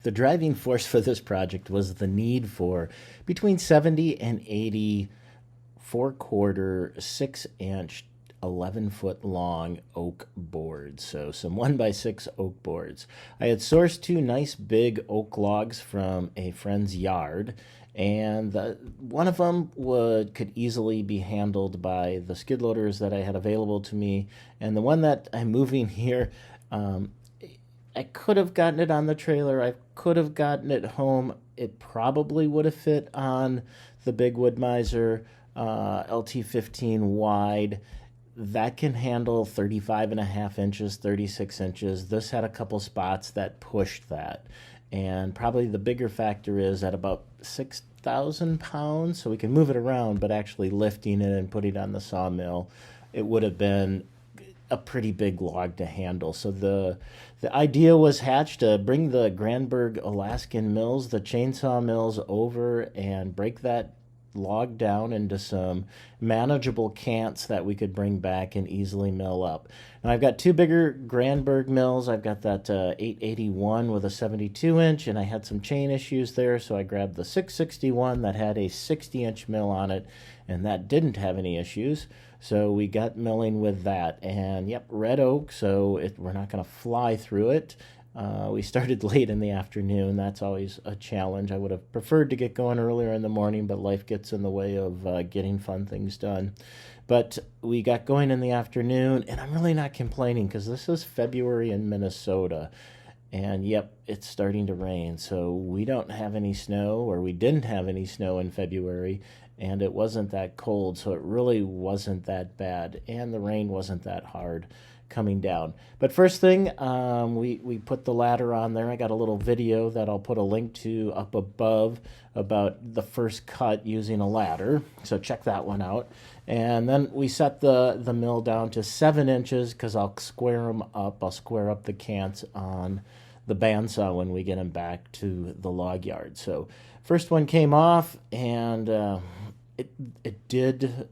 The driving force for this project was the need for between 70 and 80 4/4, 6-inch, 11-foot long oak boards. So some 1x6 oak boards. I had sourced two nice big oak logs from a friend's yard, and one of them could easily be handled by the skid loaders that I had available to me, and the one that I'm moving here, I could have gotten it on the trailer. I could have gotten it home. It probably would have fit on the big Wood Miser LT15 wide. That can handle 35 and a half inches, 36 inches. This had a couple spots that pushed that. And probably the bigger factor is at about 6,000 pounds, so we can move it around, but actually lifting it and putting it on the sawmill, it would have been a pretty big log to handle. So the idea was hatched to bring the Granberg Alaskan mills, the chainsaw mills, over and break that log down into some manageable cants that we could bring back and easily mill up. Now I've got two bigger Granberg mills. I've got that 881 with a 72-inch, and I had some chain issues there, so I grabbed the 661 that had a 60-inch mill on it, and that didn't have any issues. So we got milling with that, and yep, red oak, so we're not going to fly through it. We started late in the afternoon. That's always a challenge. I would have preferred to get going earlier in the morning, but life gets in the way of getting fun things done. But we got going in the afternoon, and I'm really not complaining because this is February in Minnesota. And yep, it's starting to rain. So we don't have any snow, or we didn't have any snow in February, and it wasn't that cold, so it really wasn't that bad. And the rain wasn't that hard coming down. But first thing, we put the ladder on there. I got a little video that I'll put a link to up above about the first cut using a ladder, so check that one out. And then we set the mill down to 7 inches because I'll square them up. I'll square up the cants on the bandsaw when we get them back to the log yard. So first one came off, and it did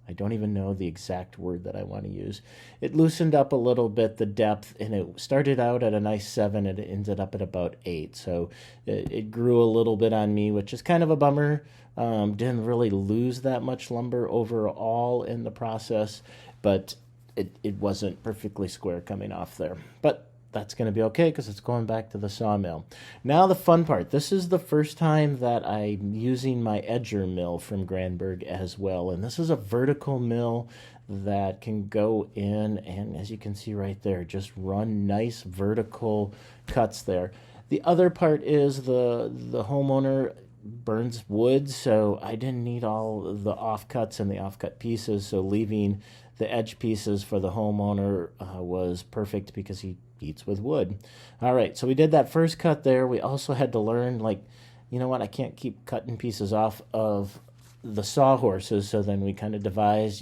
I don't even know the exact word that I want to use. It loosened up a little bit, the depth, and it started out at a nice 7, and it ended up at about 8. So it grew a little bit on me, which is kind of a bummer. Didn't really lose that much lumber overall in the process, but it wasn't perfectly square coming off there. But that's going to be okay because it's going back to the sawmill. Now the fun part. This is the first time that I'm using my edger mill from Granberg as well. And this is a vertical mill that can go in and, as you can see right there, just run nice vertical cuts there. The other part is the homeowner burns wood, so I didn't need all the offcuts and the offcut pieces, so leaving the edge pieces for the homeowner was perfect because he eats with wood. All right, so we did that first cut there. We also had to learn, like, you know what, I can't keep cutting pieces off of the sawhorses, so then we kind of devised,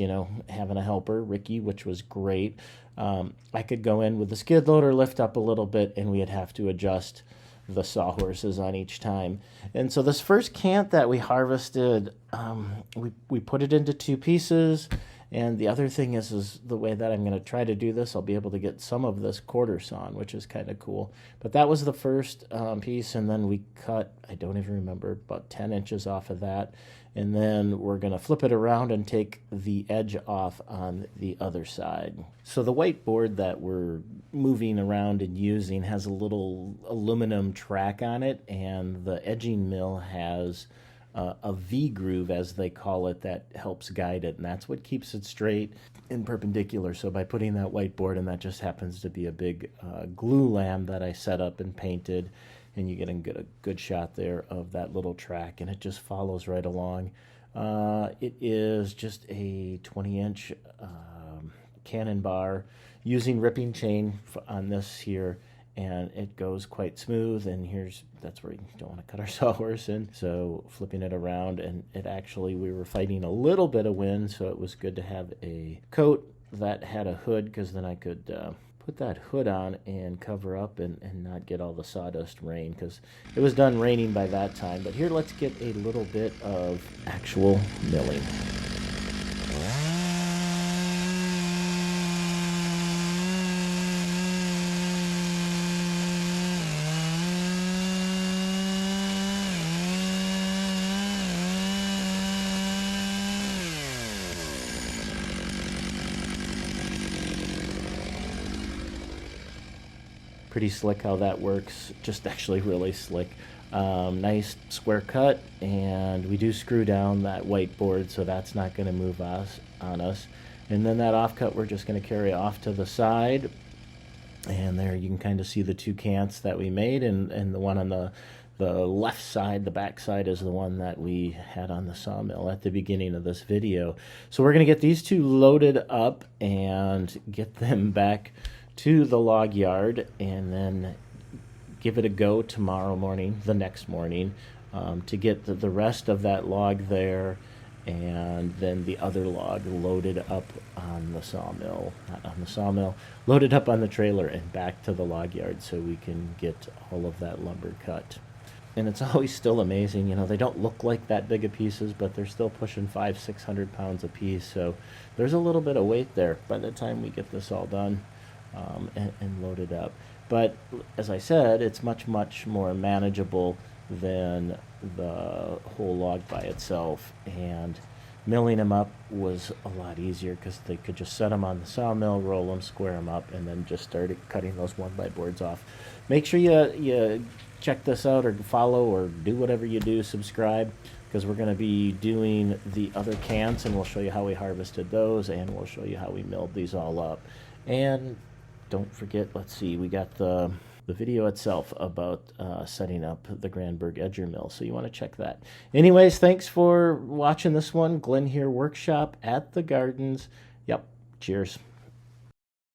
having a helper, Ricky, which was great. I could go in with the skid loader, lift up a little bit, and we'd have to adjust the sawhorses on each time. And so this first cant that we harvested, we put it into two pieces. And the other thing is the way that I'm going to try to do this, I'll be able to get some of this quarter sawn, which is kind of cool. But that was the first piece, and then we cut, I don't even remember, about 10 inches off of that. And then we're going to flip it around and take the edge off on the other side. So the whiteboard that we're moving around and using has a little aluminum track on it, and the edging mill has a V-groove, as they call it, that helps guide it, and that's what keeps it straight and perpendicular. So by putting that whiteboard, and that just happens to be a big glue lamp that I set up and painted, and you get a good shot there of that little track, and it just follows right along. It is just a 20-inch cannon bar using ripping chain on this here, and it goes quite smooth. And that's where you don't want to cut our sawhorse in. So flipping it around, and we were fighting a little bit of wind, so it was good to have a coat that had a hood, because then I could put that hood on and cover up and not get all the sawdust rain, because it was done raining by that time. But here, let's get a little bit of actual milling. Pretty slick how that works, just actually really slick. Nice square cut, and we do screw down that white board, so that's not going to move on us. And then that offcut we're just going to carry off to the side, and there you can kind of see the two cants that we made, and the one on the left side, the back side, is the one that we had on the sawmill at the beginning of this video. So we're going to get these two loaded up and get them back to the log yard, and then give it a go tomorrow morning, the next morning, to get the rest of that log there, and then the other log loaded up on the sawmill, not on the sawmill, loaded up on the trailer and back to the log yard so we can get all of that lumber cut. And it's always still amazing, you know, they don't look like that big of pieces, but they're still pushing 500-600 pounds a piece, so there's a little bit of weight there by the time we get this all done and loaded up. But as I said, it's much more manageable than the whole log by itself, and milling them up was a lot easier because they could just set them on the sawmill, roll them, square them up, and then just start cutting those 1x boards off. Make sure you check this out, or follow, or do whatever you do, subscribe, because we're going to be doing the other cans, and we'll show you how we harvested those, and we'll show you how we milled these all up. And don't forget, let's see, we got the video itself about setting up the Granberg edger mill, so you want to check that. Anyways, thanks for watching this one. Glenn here, workshop at the Gardens. Yep, cheers.